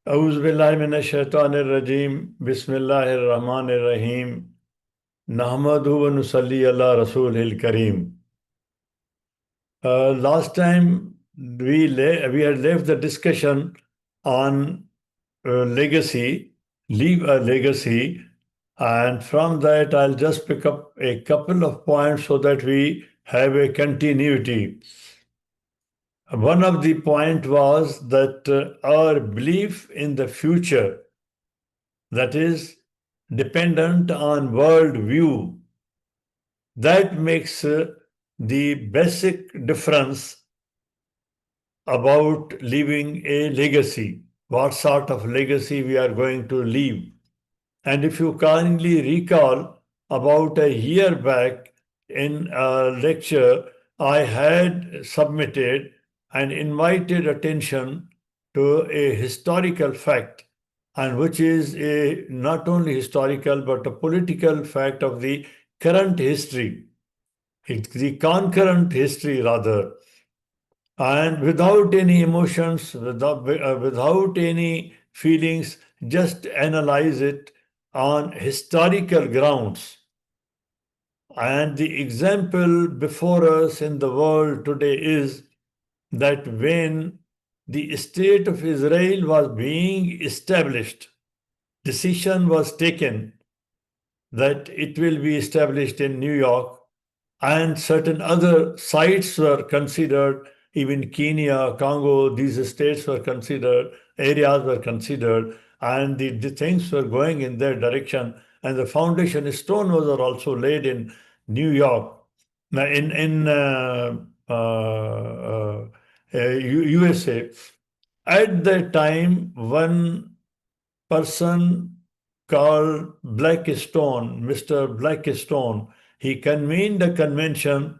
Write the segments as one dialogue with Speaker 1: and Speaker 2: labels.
Speaker 1: अऊज़ु बिल्लाहि मिनश शैतानिर रजीम बिस्मिल्लाहिर रहमानिर रहीम नहमदुहु व नुसल्ली अला रसूलिल करीम. Last time we had left the discussion on leave a legacy, and from that I'll just pick up a couple of points so that we have a continuity. One of the point was that our belief in the future, that is dependent on world view, that makes the basic difference about leaving a legacy, what sort of legacy we are going to leave. And if you kindly recall, about a year back in a lecture, I had submitted and invited attention to a historical fact, and which is a not only historical but a political fact of the current history, the concurrent history rather. And without any emotions, without any feelings, just analyze it on historical grounds. And the example before us in the world today is that when the state of Israel was being established, decision was taken that it will be established in New York, and certain other sites were considered, even Kenya, Congo, these states were considered, areas were considered, and the things were going in their direction, and the foundation stone was also laid in New York. Now, in USA, at that time, one person called Blackstone, Mr. Blackstone, he convened a convention,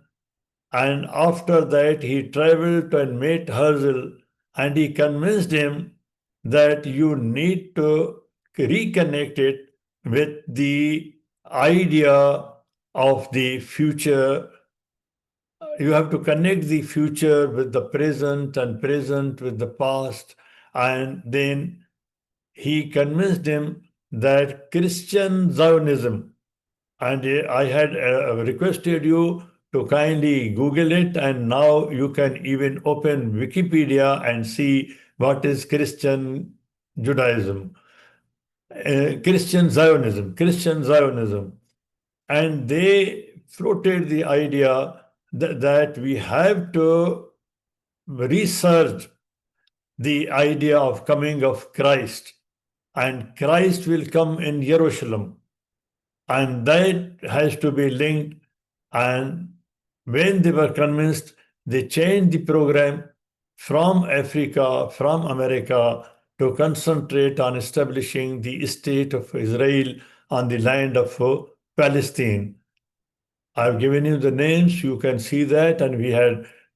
Speaker 1: and after that he traveled and met Herzl, and he convinced him that you need to reconnect it with the idea of the future. You have to connect the future with the present and present with the past. And then he convinced him that Christian Zionism, and I had requested you to kindly Google it, and now you can even open Wikipedia and see what is Christian Judaism, Christian Zionism. And they floated the idea that we have to research the idea of coming of Christ, and Christ will come in Jerusalem, and that has to be linked. And when they were convinced, they changed the program from Africa, from America, to concentrate on establishing the state of Israel on the land of Palestine. I've given you the names, you can see that, and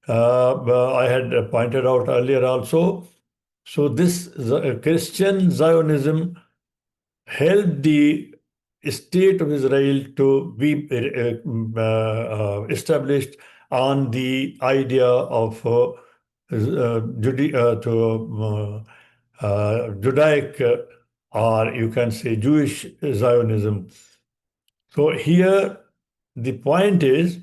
Speaker 1: I had pointed out earlier also. So this Christian Zionism helped the state of Israel to be established on the idea of Judaic, or you can say Jewish Zionism. So here the point is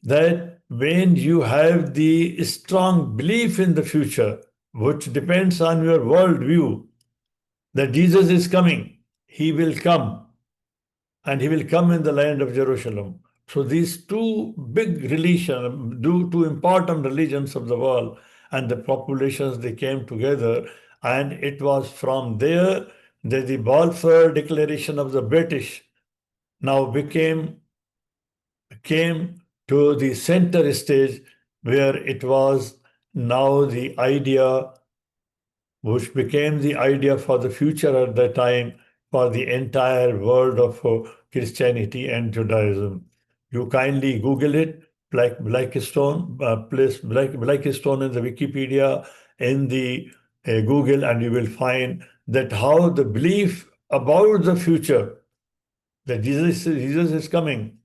Speaker 1: that when you have the strong belief in the future, which depends on your worldview, that Jesus is coming, he will come, and he will come in the land of Jerusalem. So these two big religions, two important religions of the world, and the populations, they came together, and it was from there that the Balfour Declaration of the British now came to the center stage, where it was now the idea which became the idea for the future at that time for the entire world of Christianity and Judaism. You kindly Google it, Blackstone, place Blackstone in the Wikipedia, in the Google, and you will find that how the belief about the future, that Jesus is coming,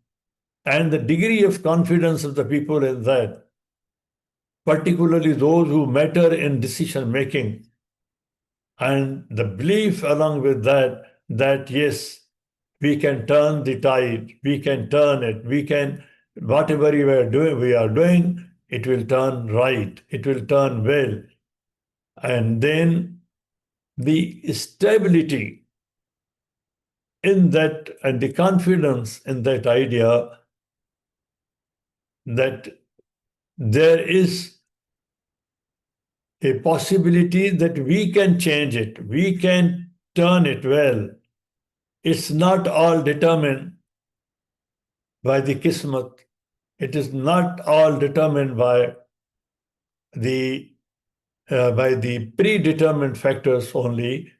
Speaker 1: and the degree of confidence of the people in that, particularly those who matter in decision making, And the belief along with that, that yes, we can turn the tide, we can turn it, we can, whatever we are doing, it will turn right, it will turn well. And then the stability in that and the confidence in that idea that there is a possibility that we can change it, we can turn it well. It's not all determined by the kismat. It is not all determined the by the predetermined factors only,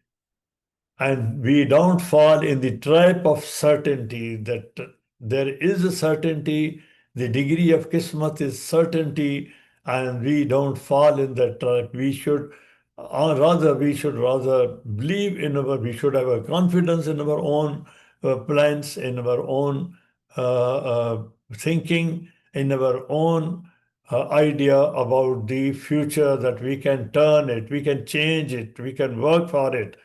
Speaker 1: and we don't fall in the trap of certainty that there is a certainty, the degree of kismat is certainty, and we don't fall in that trap. We should rather believe in we should have a confidence in our own plans, in our own thinking, in our own idea about the future, that we can turn it, we can change it, we can work for it.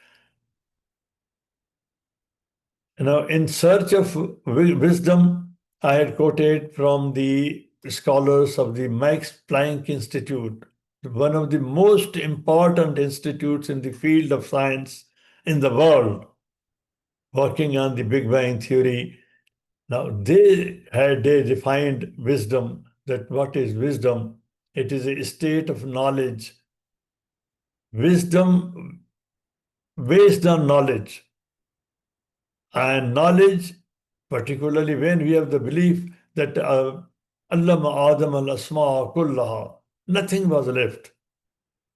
Speaker 1: In search of wisdom, I had quoted from the scholars of the Max Planck Institute, one of the most important institutes in the field of science in the world, working on the Big Bang theory. Now, they defined wisdom, that what is wisdom? It is a state of knowledge. Wisdom based on knowledge. And knowledge, particularly when we have the belief that Allama Adam al-Asma kullaha, nothing was left.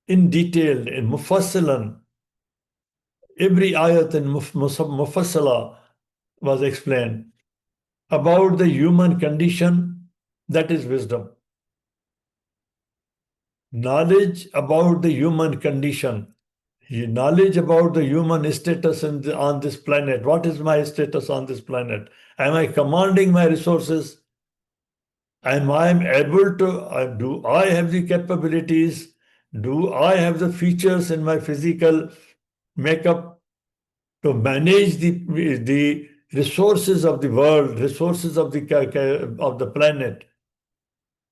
Speaker 1: In detail, in mufassilan, every ayat in mufassala was explained about the human condition. That is wisdom. Knowledge about the human condition, knowledge about the human status on this planet. What is my status on this planet? Am I commanding my resources? Am I able to, do I have the capabilities? Do I have the features in my physical makeup to manage the resources of the world, resources of the planet?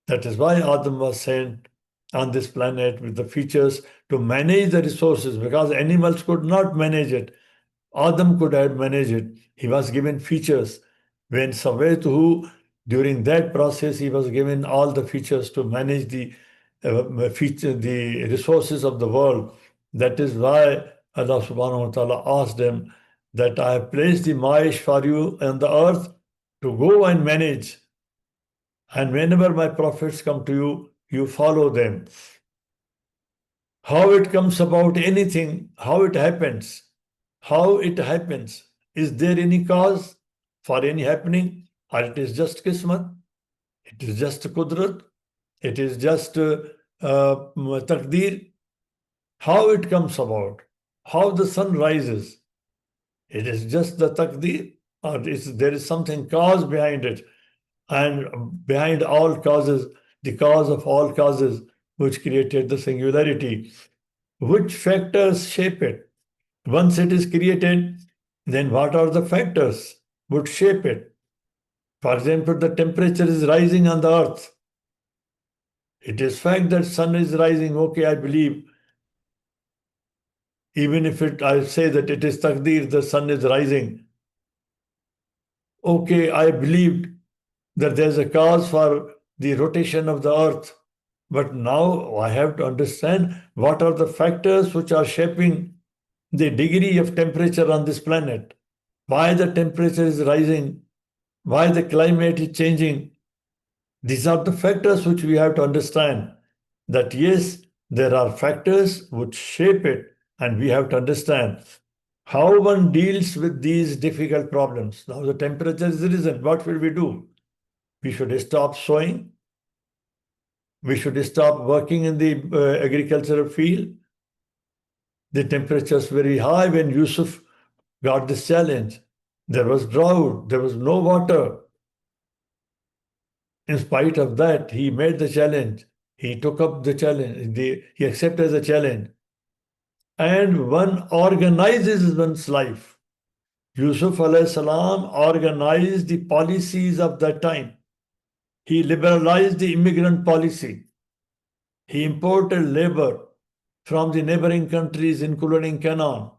Speaker 1: That is why Adam was sent on this planet with the features to manage the resources, because animals could not manage it. Adam could have managed it. He was given features. When Sawaytuhu, during that process, he was given all the features to manage the resources of the world. That is why Allah subhanahu wa ta'ala asked them that I have placed the Maish for you on the earth to go and manage. And whenever my prophets come to you, you follow them. How it comes about anything, how it happens, Is there any cause for any happening? Or it is just kismat? It is just kudrat? It is just taqdeer? How it comes about? How the sun rises? It is just the taqdeer? Or there is something cause behind it? And behind all causes, the cause of all causes, which created the singularity. Which factors shape it? Once it is created, then what are the factors would shape it? For example, the temperature is rising on the earth. It is fact that sun is rising. Okay, I believe. Even if I say that it is taqdeer, the sun is rising. Okay, I believed that there's a cause for the rotation of the earth. But now I have to understand what are the factors which are shaping the degree of temperature on this planet. Why the temperature is rising, why the climate is changing. These are the factors which we have to understand. That yes, there are factors which shape it, and we have to understand how one deals with these difficult problems. Now the temperature is risen. What will we do? We should stop sowing. We should stop working in the agricultural field. The temperature is very high when Yusuf got this challenge. There was drought, there was no water. In spite of that, he made the challenge. He took up the challenge. He accepted the challenge. and one organizes one's life. Yusuf alayhi salam organized the policies of that time. He liberalized the immigrant policy. He imported labor from the neighboring countries, including Canaan.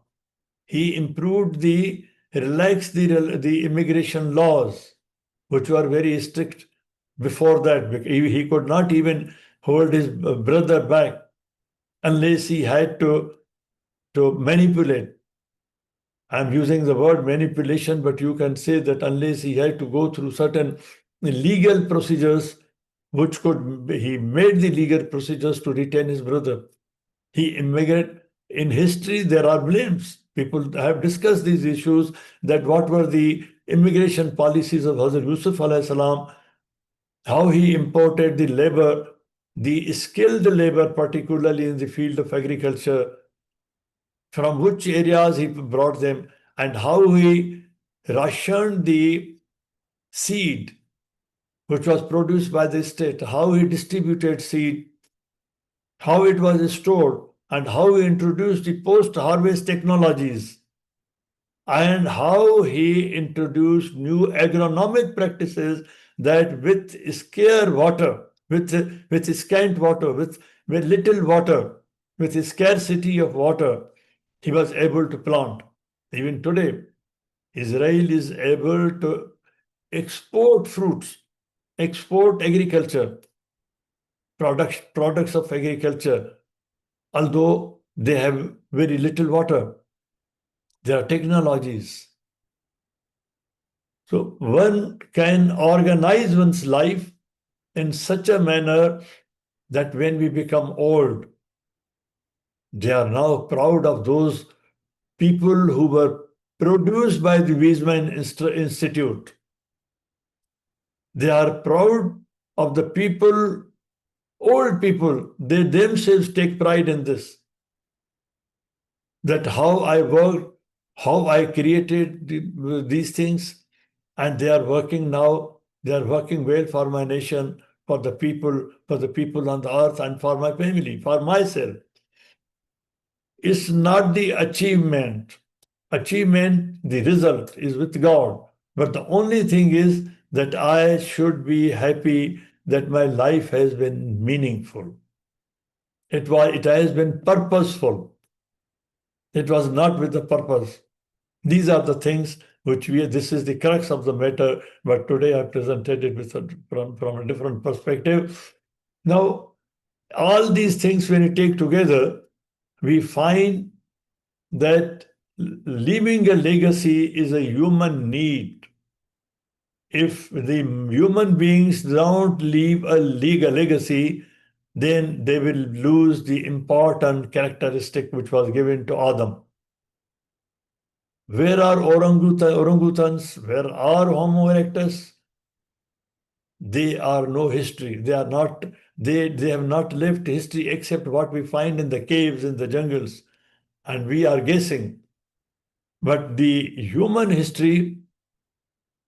Speaker 1: He relaxed the immigration laws, which were very strict before that. He could not even hold his brother back unless he had to manipulate. I'm using the word manipulation, but you can say that unless he had to go through certain legal procedures, he made the legal procedures to retain his brother. He immigrated. In history, there are blames. People have discussed these issues, that what were the immigration policies of Hazrat Yusuf alayhi salam, how he imported the labor, the skilled labor, particularly in the field of agriculture, from which areas he brought them, and how he rationed the seed which was produced by the state, how he distributed seed, how it was stored, and how he introduced the post-harvest technologies, and how he introduced new agronomic practices that with scarce water, with scant water, with little water, with a scarcity of water, he was able to plant. Even today, Israel is able to export fruits, export agriculture, products of agriculture, although they have very little water. There are technologies. So one can organize one's life in such a manner that when we become old, they are now proud of those people who were produced by the Weizmann Institute. They are proud of the people, old people. They themselves take pride in this. That how I worked, how I created these things, and they are working now. They are working well for my nation, for the people on the earth, and for my family, for myself. It's not the achievement. Achievement, the result is with God. But the only thing is that I should be happy that my life has been meaningful. It has been purposeful. It was not with a purpose. These are the things this is the crux of the matter, but today I presented it from a different perspective. Now, all these things, when you take together, we find that leaving a legacy is a human need. If the human beings don't leave a legacy, then they will lose the important characteristic which was given to Adam. Where are orangutans? Where are Homo erectus? They are no history. They are not. They have not left history except what we find in the caves, in the jungles, and we are guessing. But the human history,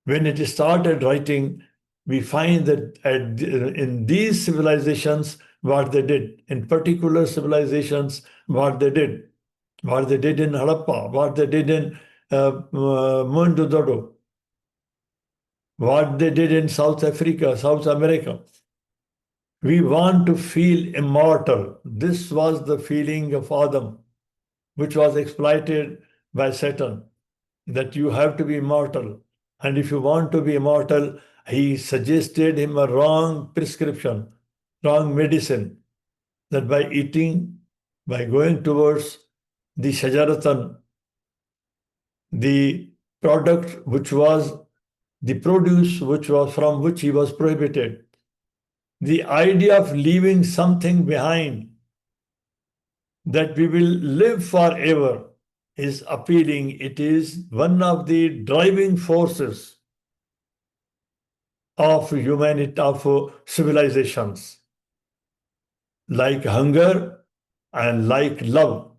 Speaker 1: when it started writing, we find that in these civilizations, what they did, in particular civilizations, what they did in Harappa, what they did in Mohenjo-daro, what they did in South Africa, South America. We want to feel immortal. This was the feeling of Adam, which was exploited by Saturn, that you have to be immortal. And if you want to be immortal, he suggested him a wrong prescription, wrong medicine, that by eating, by going towards the shajaratan, the product which was the produce from which he was prohibited, the idea of leaving something behind, that we will live forever, is appealing. It is one of the driving forces of humanity, of civilizations, like hunger and like love.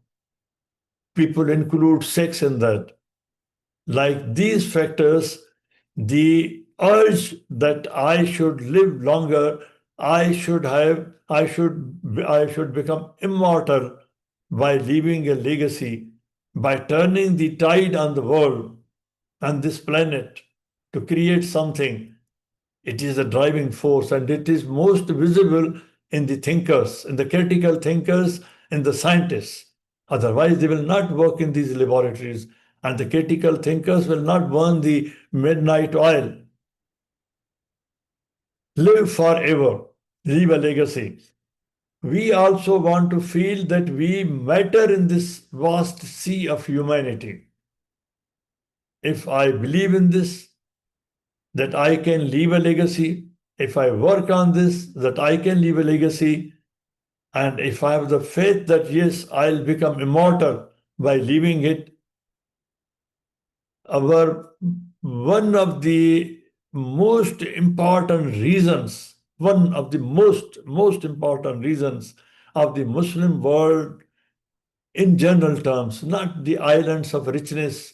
Speaker 1: People include sex in that. Like these factors, the urge that I should live longer, I should become immortal, by leaving a legacy, by turning the tide on the world and this planet to create something. It is a driving force, and it is most visible in the thinkers, in the critical thinkers, in the scientists. Otherwise, they will not work in these laboratories, and the critical thinkers will not burn the midnight oil. Live forever, leave a legacy. We also want to feel that we matter in this vast sea of humanity. If I believe in this, that I can leave a legacy, if I work on this, that I can leave a legacy, and if I have the faith that yes, I'll become immortal by leaving it, one of the most important reasons, one of the most important reasons of the Muslim world in general terms, not the islands of richness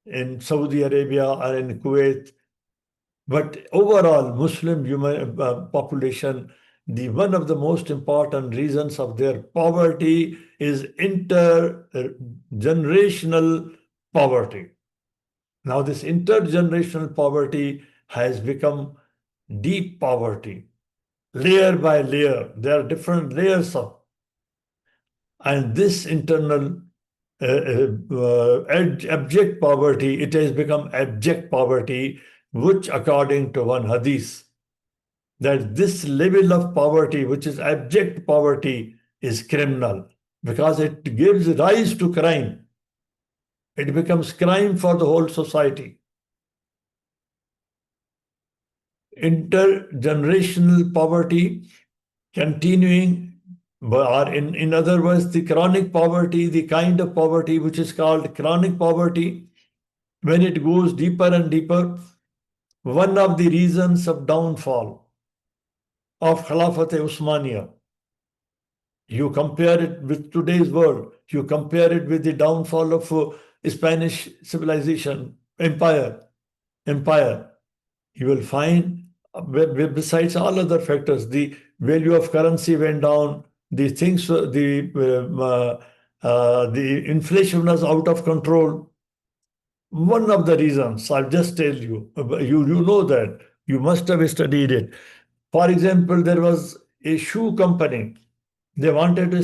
Speaker 1: in Saudi Arabia or in Kuwait, but overall Muslim human population, the one of the most important reasons of their poverty is intergenerational poverty. Now, this intergenerational poverty has become deep poverty, layer by layer. There are different layers of, and this internal abject poverty, it has become abject poverty, which according to one hadith, that this level of poverty, which is abject poverty, is criminal because it gives rise to crime. It becomes crime for the whole society. Intergenerational poverty continuing, or in other words, the chronic poverty, the kind of poverty which is called chronic poverty, when it goes deeper and deeper, one of the reasons of downfall of Khilafat Usmaniya, you compare it with today's world, you compare it with the downfall of Spanish civilization, empire, you will find, besides all other factors, the value of currency went down, the inflation was out of control. One of the reasons, I'll just tell you, you know that, you must have studied it. For example, there was a shoe company. They wanted to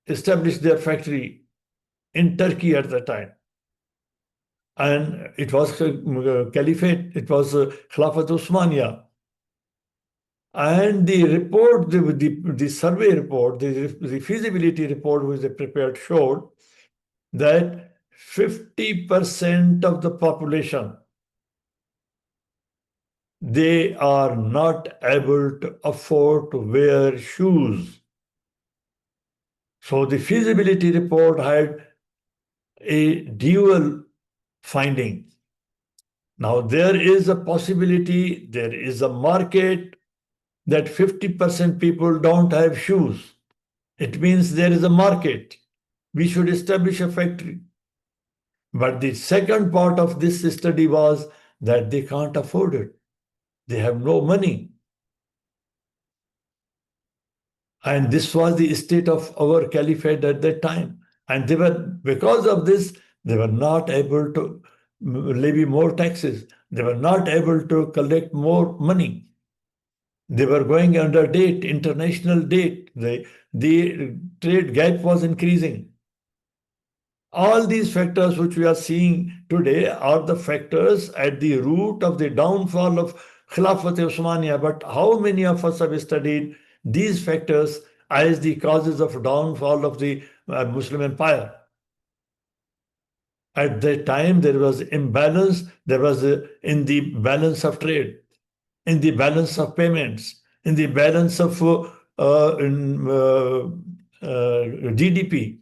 Speaker 1: establish their factory in Turkey at the time. And it was Caliphate, it was Khilafat Usmaniya. And the report, the survey report, the feasibility report which they prepared showed that 50% of the population, they are not able to afford to wear shoes. So the feasibility report had a dual finding. Now there is a possibility, there is a market that 50% people don't have shoes. It means there is a market. We should establish a factory. But the second part of this study was that they can't afford it. They have no money. And this was the state of our caliphate at that time. And they were, because of this, they were not able to levy more taxes. They were not able to collect more money. They were going under debt, international debt. The trade gap was increasing. All these factors which we are seeing today are the factors at the root of the downfall of Khilafat Usmaniya. But how many of us have studied these factors as the causes of downfall of the Muslim empire? At that time, there was imbalance. There was in the balance of trade, in the balance of payments, in the balance of GDP.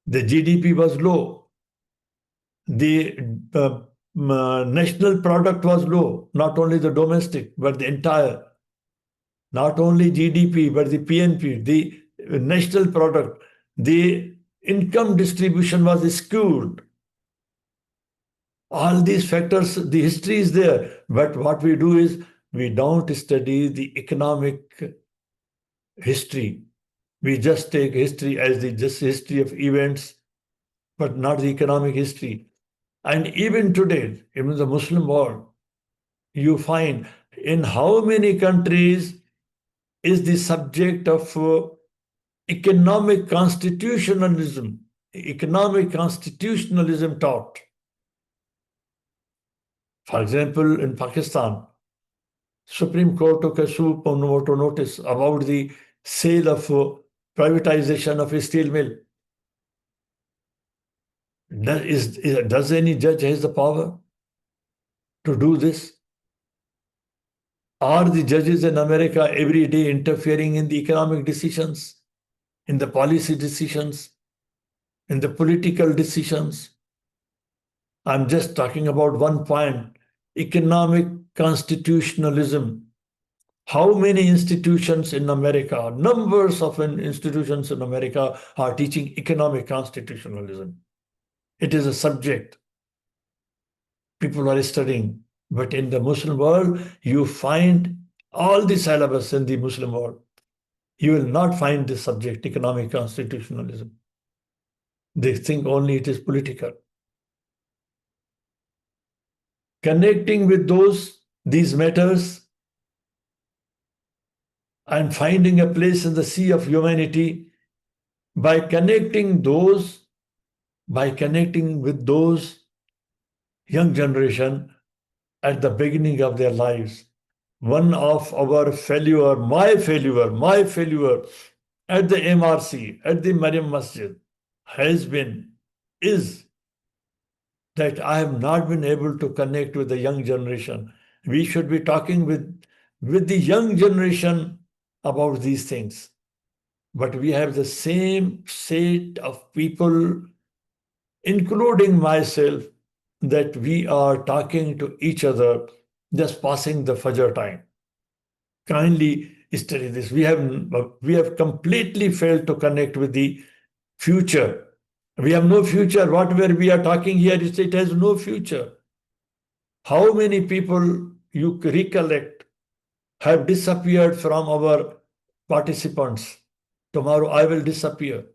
Speaker 1: The GDP was low. The national product was low, not only the domestic, but the entire. Not only GDP, but the PNP, the national product, the income distribution was skewed. All these factors, the history is there. But what we do is we don't study the economic history. We just take history as the just history of events, but not the economic history. And even today, even the Muslim world, you find in how many countries is the subject of economic constitutionalism taught. For example, in Pakistan, Supreme Court took a super notice about the sale of privatization of a steel mill. Does any judge has the power to do this? Are the judges in America every day interfering in the economic decisions, in the policy decisions, in the political decisions? I'm just talking about one point, economic constitutionalism. How many institutions in America, numbers of institutions in America are teaching economic constitutionalism? It is a subject people are studying. But in the Muslim world, you find all the syllabus in the Muslim world. You will not find this subject, economic constitutionalism. They think only it is political. Connecting with these matters and finding a place in the sea of humanity by connecting with those young generation at the beginning of their lives. One of our my failure at the MRC, at the Maryam Masjid is that I have not been able to connect with the young generation. We should be talking with the young generation about these things. But we have the same set of people, including myself, that we are talking to each other, just passing the Fajr time. Kindly study this. We have completely failed to connect with the future. We have no future. Whatever we are talking here, it has no future. How many people you recollect have disappeared from our participants? Tomorrow I will disappear.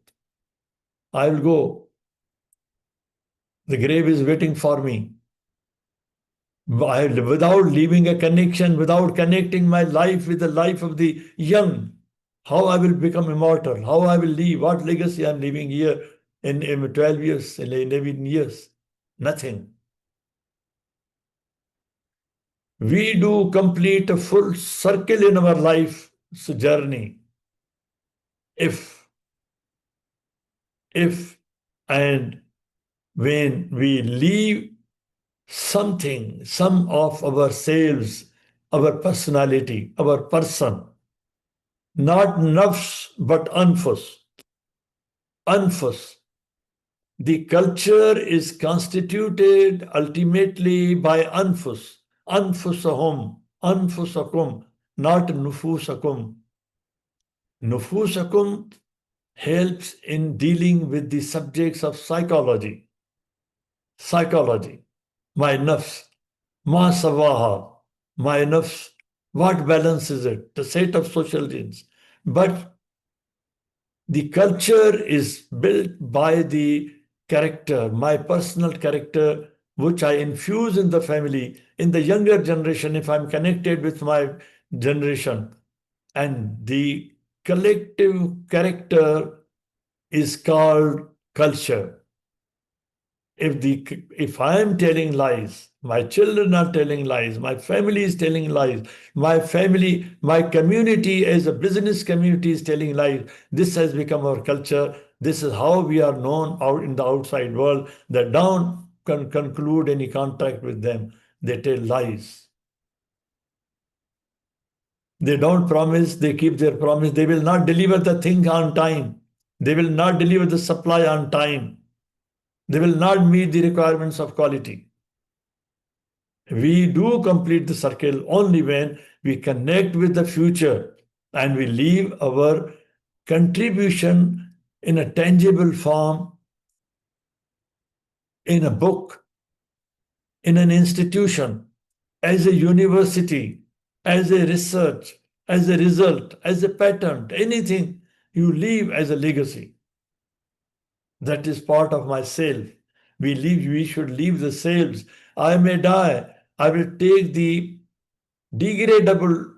Speaker 1: I will go. The grave is waiting for me. Without leaving a connection, without connecting my life with the life of the young, how I will become immortal, how I will leave, what legacy I'm leaving here in 12 years, in 11 years. Nothing. We do complete a full circle in our life journey if and when we leave something, some of ourselves, our personality, our person, not nafs, but anfus. Anfus. The culture is constituted ultimately by anfus. Anfusahum, anfusakum, not nufusakum. Nufusakum helps in dealing with the subjects of psychology. Psychology. My nafs, ma sawaha, my nafs, what balances it? The set of social genes. But the culture is built by the character, my personal character, which I infuse in the family, in the younger generation, if I'm connected with my generation. And the collective character is called culture. If I am telling lies, my children are telling lies, my family is telling lies, my community as a business community is telling lies, this has become our culture. This is how we are known out in the outside world, that don't conclude any contract with them. They tell lies. They don't promise, they keep their promise. They will not deliver the thing on time. They will not deliver the supply on time. They will not meet the requirements of quality. We do complete the circle only when we connect with the future and we leave our contribution in a tangible form, in a book, in an institution, as a university, as a research, as a result, as a patent, anything. You leave as a legacy. That is part of my self. We should leave the selves. I may die. I will take the degradable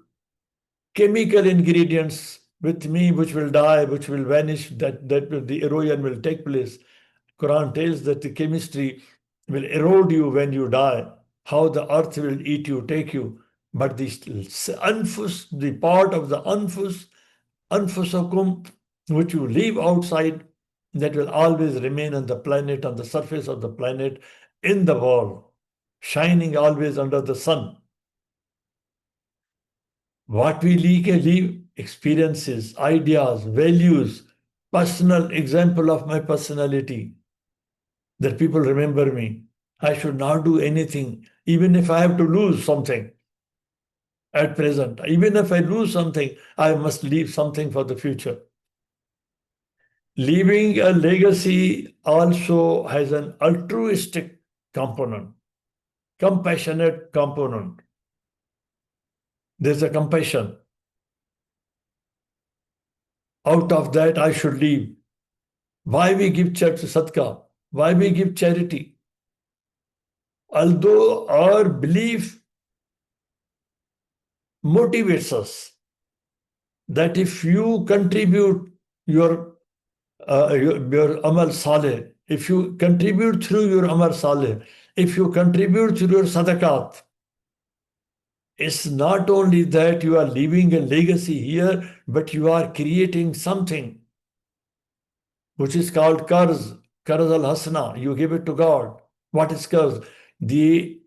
Speaker 1: chemical ingredients with me, which will die, which will vanish, the erosion will take place. Quran tells that the chemistry will erode you when you die, how the earth will eat you, take you. But the part of the anfusakum, which you leave outside, that will always remain on the planet, on the surface of the planet, in the world, shining always under the sun. What we leave experiences, ideas, values, personal example of my personality, that people remember me. I should not do anything, even if I have to lose something at present. Even if I lose something, I must leave something for the future. Leaving a legacy also has an altruistic component, compassionate component. There's a compassion. Out of that, I should leave. Why we give sadaqah? Why we give charity? Although our belief motivates us that if you contribute your amal saleh, if you contribute through your amal saleh, if you contribute through your sadaqat, it's not only that you are leaving a legacy here, but you are creating something which is called qarz al-hasana. You give it to God. What is qarz? The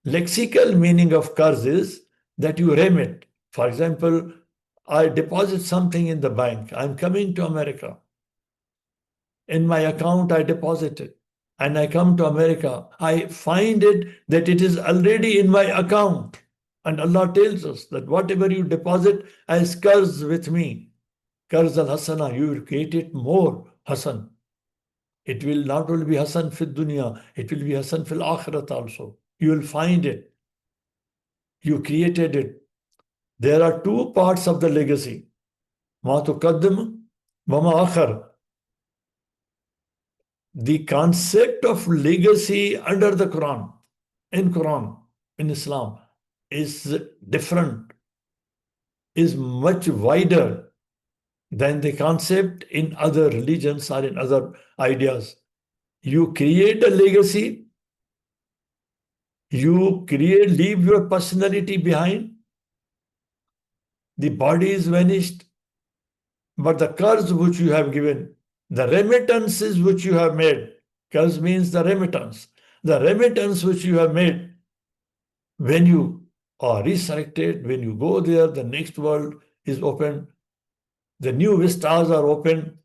Speaker 1: lexical meaning of qarz is that you remit. For example, I deposit something in the bank. I'm coming to America. In my account, I deposit it. And I come to America. I find it that it is already in my account. And Allah tells us that whatever you deposit as qarz with me, qarz al-hasana, you will create it more hasan. It will not only be hasan fil dunya, it will be hasan fil akhirat also. You will find it. You created it. There are two parts of the legacy. Ma tuqaddim wa ma akhar. The concept of legacy under the Quran, in Islam, is different, is much wider than the concept in other religions or in other ideas. You create a legacy, leave your personality behind, the body is vanished, but the qarz which you have given, the remittances which you have made, qarz means the remittance which you have made, when you are resurrected, when you go there, the next world is open, the new vistas are open,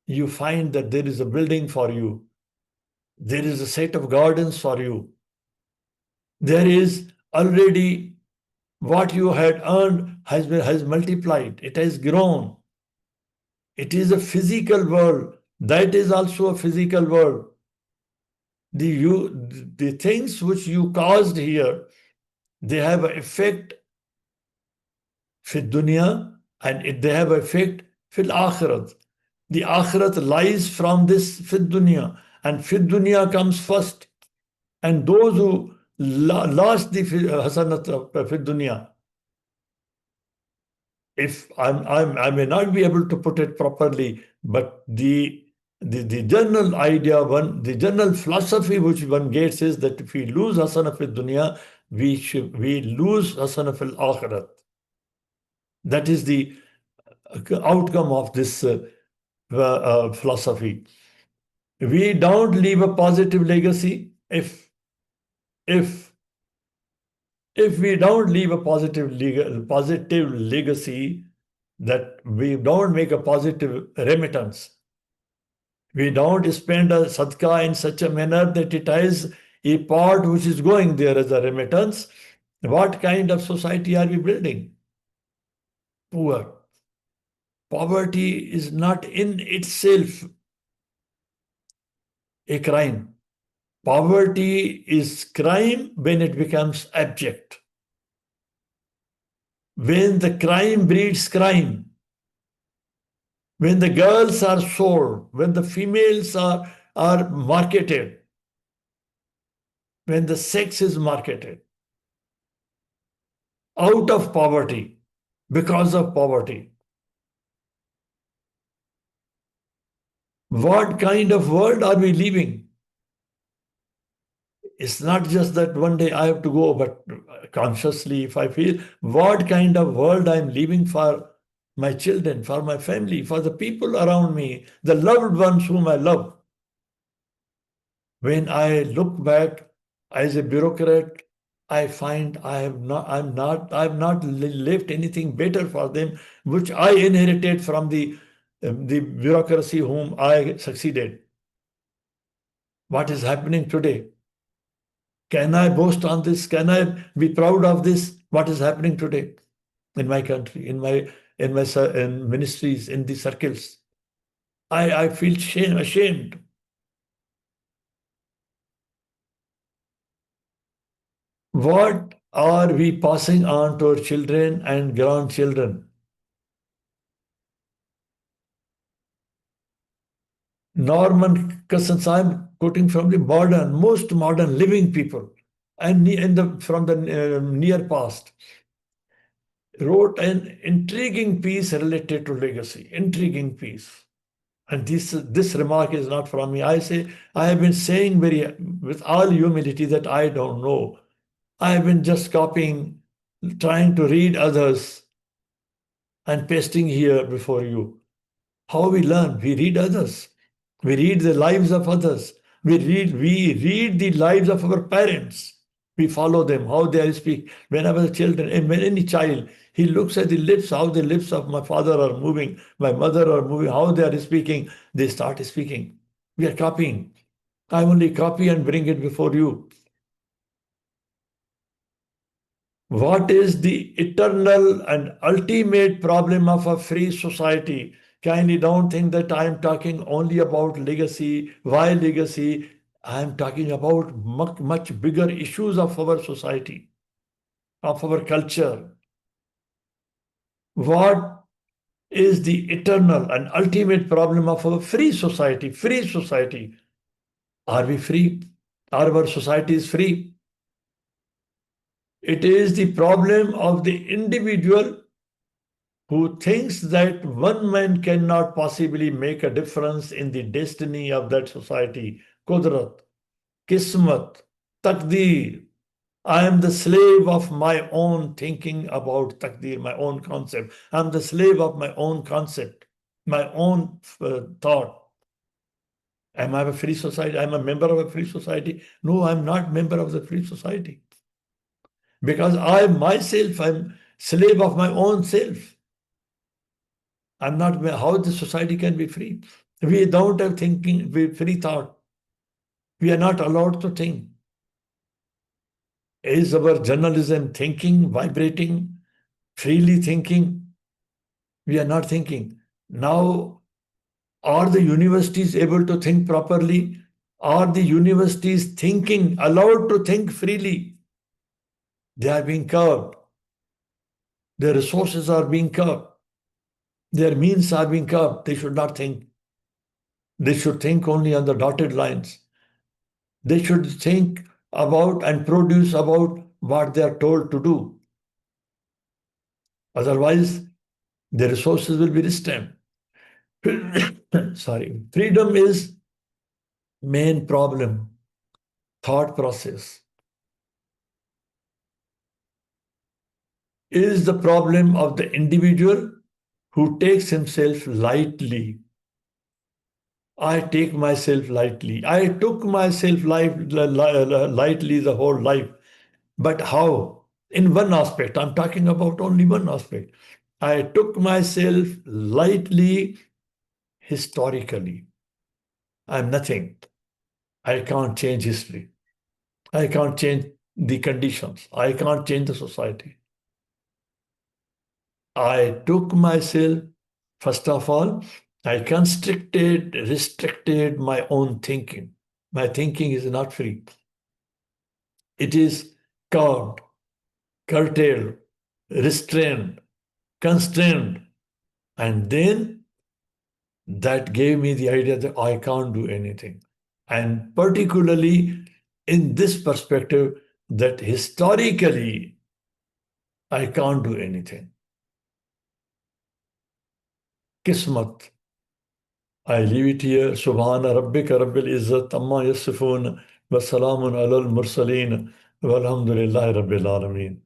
Speaker 1: you find that there is a building for you, there is a set of gardens for you, there is already what you had earned has multiplied, it has grown. It is a physical world. That is also a physical world. The things which you caused here, they have an effect fil dunya and they have an effect fil akhirat. The akhirat lies from this fil dunya, and fil dunya comes first. And those who lost the hasanat fil dunya, if I may not be able to put it properly, but the general idea, the general philosophy which one gets is that if we lose hasana fil dunya, we lose hasana fil akhirat. That is the outcome of this philosophy. We don't leave a positive legacy if we don't leave a positive legacy, that we don't make a positive remittance, we don't spend a sadaqah in such a manner that it has a part which is going there as a remittance, what kind of society are we building? Poor. Poverty is not in itself a crime. Poverty is crime when it becomes abject. When the crime breeds crime. when the girls are sold, when the females are marketed, when the sex is marketed out of poverty, because of poverty, what kind of world are we living? It's not just that one day I have to go, but consciously, if I feel what kind of world I'm living for my children, for my family, for the people around me, the loved ones whom I love. When I look back as a bureaucrat, I find I've not left anything better for them, which I inherited from the bureaucracy whom I succeeded. What is happening today? Can I boast on this? Can I be proud of this? What is happening today in my country, in ministries, in the circles? I feel ashamed. What are we passing on to our children and grandchildren? Norman Cousins, I'm quoting from the most modern living people, and from the near past, wrote an intriguing piece related to legacy. Intriguing piece. And this remark is not from me. I have been saying with all humility that I don't know. I have been just copying, trying to read others and pasting here before you. How we learn? We read others. We read the lives of others. We read the lives of our parents. We follow them, how they speak. Whenever the children, and when any child, he looks at the lips, how the lips of my father are moving, my mother are moving, how they are speaking, they start speaking. We are copying. I only copy and bring it before you. What is the eternal and ultimate problem of a free society? Kindly don't think that I am talking only about legacy. Why legacy? I am talking about much, much bigger issues of our society, of our culture. What is the eternal and ultimate problem of our free society? Free society. Are we free? Are our societies free? It is the problem of the individual who thinks that one man cannot possibly make a difference in the destiny of that society. Kudrat, Kismat, Takdir. I am the slave of my own thinking about Takdir, my own concept. I'm the slave of my own concept, my own thought. Am I a free society? I'm a member of a free society. No, I'm not member of the free society. Because I myself, I'm slave of my own self. I'm not, how the society can be free? We don't have thinking, free thought. We are not allowed to think. Is our journalism thinking, vibrating, freely thinking? We are not thinking. Now, are the universities able to think properly? Are the universities thinking, allowed to think freely? They are being curbed. Their resources are being curbed. Their means are being curbed. They should not think. They should think only on the dotted lines. They should think about and produce about what they are told to do. Otherwise, the resources will be restrained. Sorry. Freedom is main problem, thought process. Is the problem of the individual who takes himself lightly. I take myself lightly. I took myself lightly the whole life. But how? In one aspect, I'm talking about only one aspect. I took myself lightly historically. I'm nothing. I can't change history. I can't change the conditions. I can't change the society. I took myself, first of all, I constricted, restricted my own thinking. My thinking is not free. It is curbed, curtailed, restrained, constrained. And then that gave me the idea that I can't do anything. And particularly in this perspective, that historically I can't do anything. Kismat. I leave it here. Subhana rabbika rabbil izzat amma yasifun wa salamun alal mursaleen walhamdulillahi rabbil alameen.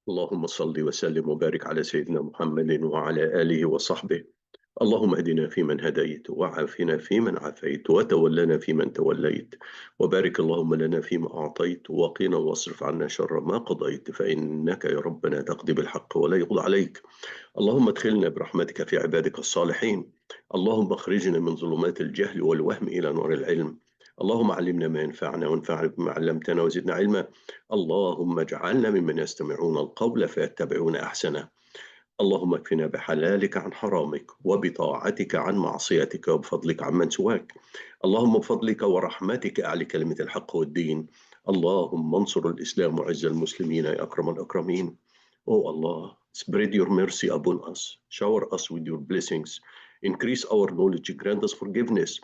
Speaker 2: اللهم صل وسلم وبارك على سيدنا محمد وعلى آله وصحبه. اللهم اهدنا فيمن هديت، وعافنا فيمن عافيت، وتولنا فيمن توليت، وبارك اللهم لنا فيما أعطيت، وقنا واصرف عنا شر ما قضيت، فإنك يا ربنا تقضي بالحق ولا يقضى عليك. اللهم ادخلنا برحمتك في عبادك الصالحين. اللهم اخرجنا من ظلمات الجهل والوهم إلى نور العلم. اللهم علمنا ما ينفعنا وانفعنا بما علمتنا وزدنا علما. اللهم اجعلنا ممن يستمعون القول فيتبعون أحسنه. اللهم اكفنا بحلالك عن حرامك، وبطاعتك عن معصيتك، وبفضلك عمن سواك. اللهم بفضلك ورحمتك أعلي كلمة الحق والدين. اللهم انصر الإسلام وعز المسلمين يا أكرم الأكرمين. Oh Allah, spread your mercy upon us, shower us with your blessings, increase our knowledge, grant us forgiveness,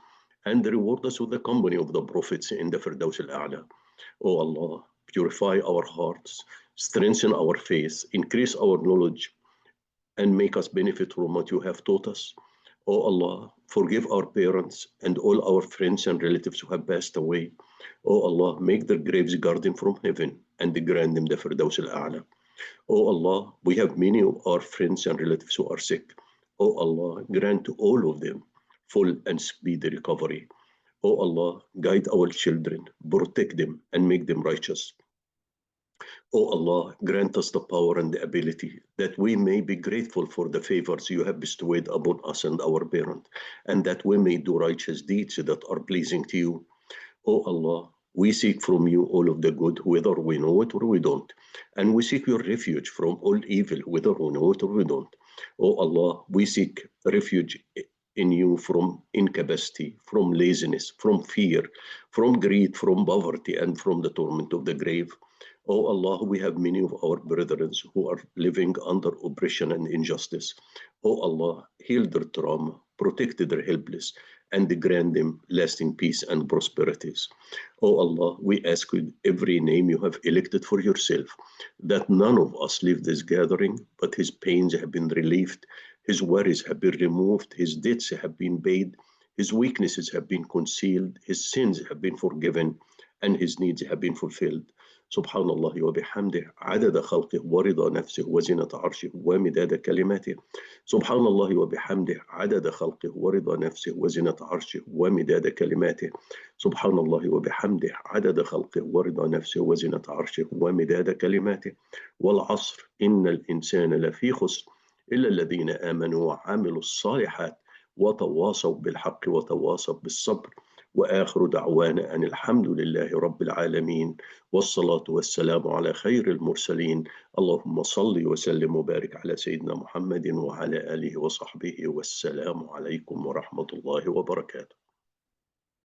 Speaker 2: and reward us with the company of the prophets in the Firdaus al-A'la. Oh Allah, purify our hearts, strengthen our faith, increase our knowledge, and make us benefit from what you have taught us. Oh Allah, forgive our parents and all our friends and relatives who have passed away. Oh Allah, make their graves garden from heaven and grant them the Firdaus al-A'la. Oh Allah, we have many of our friends and relatives who are sick. Oh Allah, grant to all of them full and speedy recovery. Oh Allah, guide our children, protect them, and make them righteous. Oh Allah, grant us the power and the ability that we may be grateful for the favors you have bestowed upon us and our parent, and that we may do righteous deeds that are pleasing to you. Oh Allah, we seek from you all of the good, whether we know it or we don't. And we seek your refuge from all evil, whether we know it or we don't. Oh Allah, we seek refuge in you from incapacity, from laziness, from fear, from greed, from poverty, and from the torment of the grave. Oh Allah, we have many of our brethren who are living under oppression and injustice. Oh Allah, heal their trauma, protect their helpless, and grant them lasting peace and prosperities. Oh Allah, we ask with every name you have elected for yourself, that none of us leave this gathering, but his pains have been relieved, his worries have been removed, his debts have been paid, his weaknesses have been concealed, his sins have been forgiven, and his needs have been fulfilled. سبحان الله وبحمده عدد خلقه ورضا نفسه وزنة عرشه ومداد كلماته. سبحان الله وبحمده عدد خلقه ورضا نفسه وزنة عرشه ومداد كلماته. سبحان الله وبحمده عدد خلقه ورضا نفسه وزنة عرشه ومداد كلماته. والعصر إن الإنسان لفي خسر إلا الذين آمنوا وعملوا الصالحات وتواصوا بالحق وتواصوا بالصبر. وآخر دعوانا أن الحمد لله رب العالمين، والصلاة والسلام على خير المرسلين. اللهم صل وسلم وبارك على سيدنا محمد وعلى آله وصحبه، والسلام عليكم ورحمة الله وبركاته.